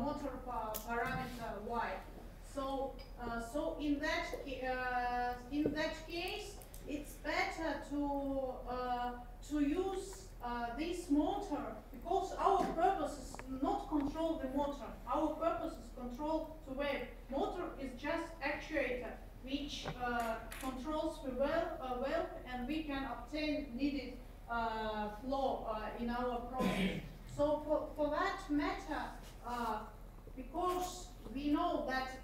motor parameter y. So in that case, it's better to use this motor, because our purpose is not control the motor. Our purpose is control the wave. Motor is just actuator which controls the wave, and we can obtain needed flow in our process. So for that matter, because we know that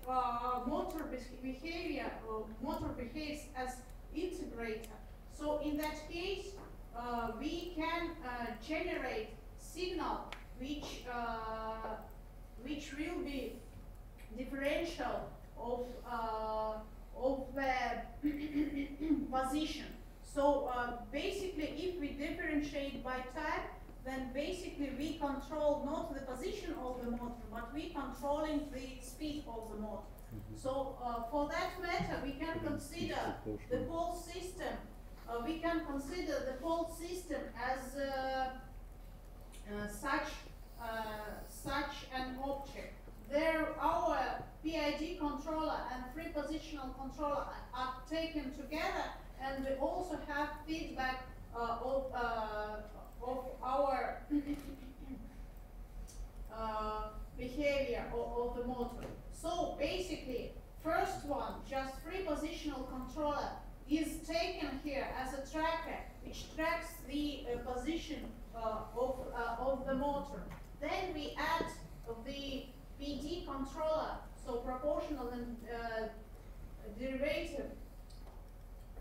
motor behaves as integrator, so in that case we can generate signal which will be differential of the position. So basically, if we differentiate by time, then basically we control not the position of the motor, but we controlling the speed of the motor. So for that matter, we can consider the whole system. We can consider the whole system as such an object. There, our PID controller and free positional controller are taken together, and we also have feedback of our behavior of the motor. So basically, first one, just free positional controller, is taken here as a tracker which tracks the position of the motor. Then we add the PD controller, so proportional and derivative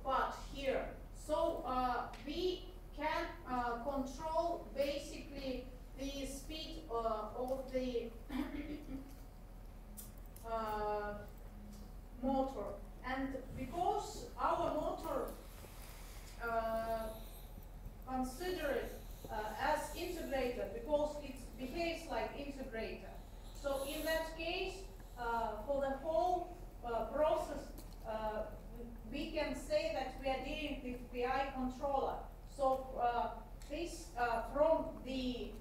part here. So we can control basically the speed of the motor. And because our motor considered as integrator, because it behaves like integrator, so in that case, for the whole process, we can say that we are dealing with PI controller. So this from the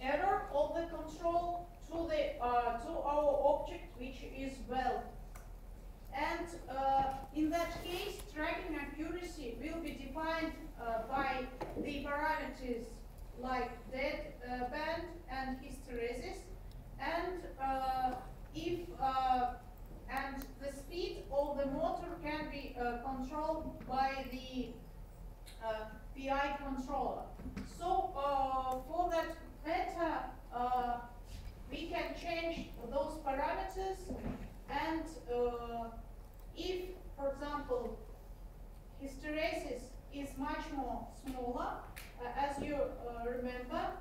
error of the control to the to our object, which is well. And in that case, tracking accuracy will be defined by the parameters like dead band and hysteresis, and and the speed of the motor can be controlled by the PI controller. So for that matter, we can change those parameters, and if, for example, hysteresis is much more smaller, as you remember,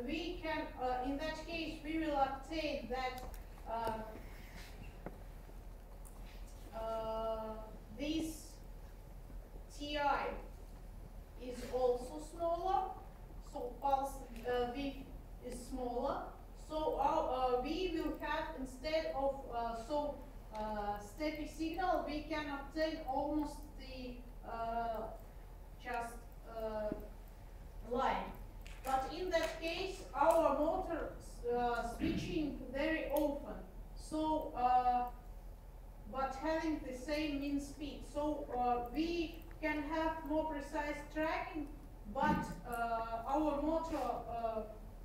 we can, in that case, we will obtain that this TI is also smaller, so pulse width is smaller. So our, we will have, instead of steady signal, we can obtain almost the just line. But in that case, our motor switching very often. So, but having the same mean speed. So we can have more precise tracking, but our motor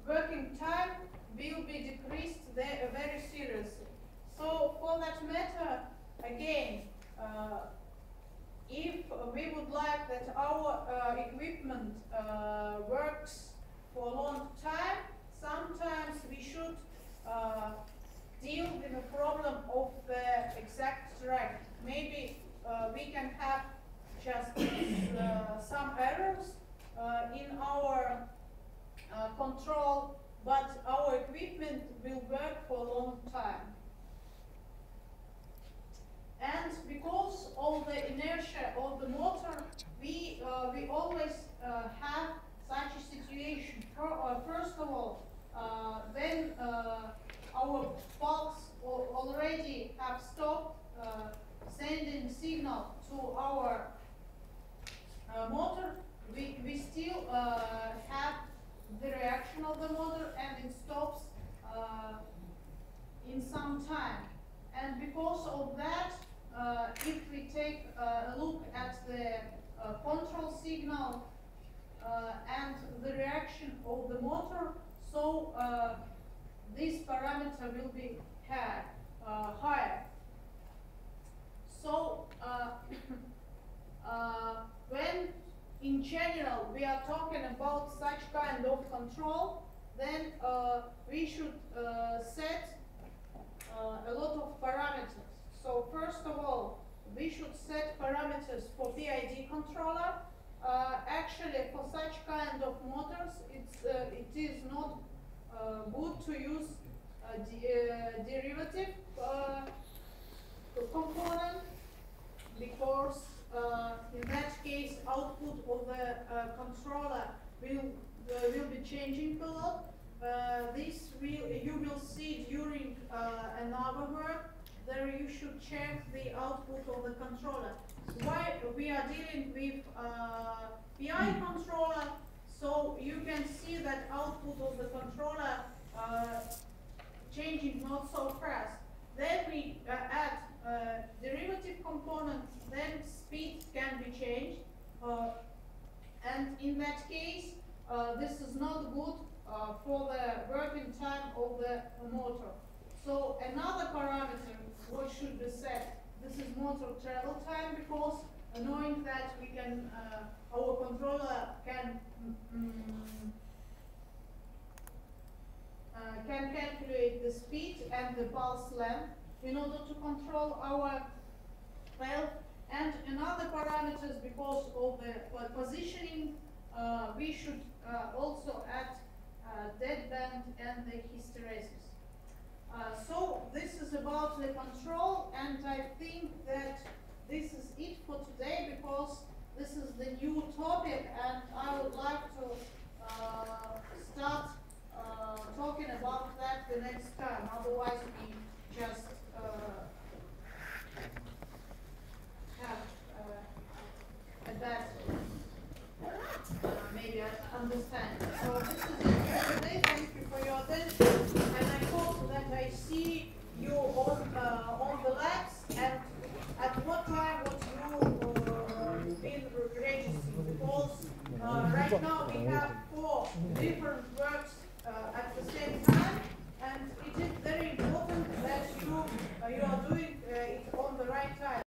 working time will be decreased very seriously. So for that matter, again, if we would like that our equipment works for a long time, sometimes we should deal with the problem of the exact track. Maybe we can have just some errors in our control, but our equipment will work for a long time. And because of the inertia of the motor, we always have such a situation. First of all, when our pulse already have stopped sending signal to our motor, we still have the reaction of the motor, and it stops in some time. And because of that, if we take a look at the control signal and the reaction of the motor, so this parameter will be higher. So when in general we are talking about such kind of control, then we should set a lot of parameters. So first of all, we should set parameters for PID controller. Actually, for such kind of motors, it is not good to use derivative component, because in that case output of the controller will be changing a lot. This you will see during another work. There you should check the output of the controller. Why we are dealing with PI controller, so you can see that output of the controller changing not so fast. Then we add derivative component, then speed can be changed, and in that case this is not good for the working time of the motor. So another parameter what should be set, this is motor travel time, because knowing that we can our controller can calculate the speed and the pulse length in order to control our valve. And another parameters, because of the positioning, we should also add deadband and the hysteresis. So this is about the control, and I think that this is it for today, because this is the new topic, and I would like to start talking about that the next time. Otherwise, we just have a bad maybe understanding. So this is it for today. Thank you for your attention, and I hope that I see you on the labs, and at what time what you been registering, because right now we have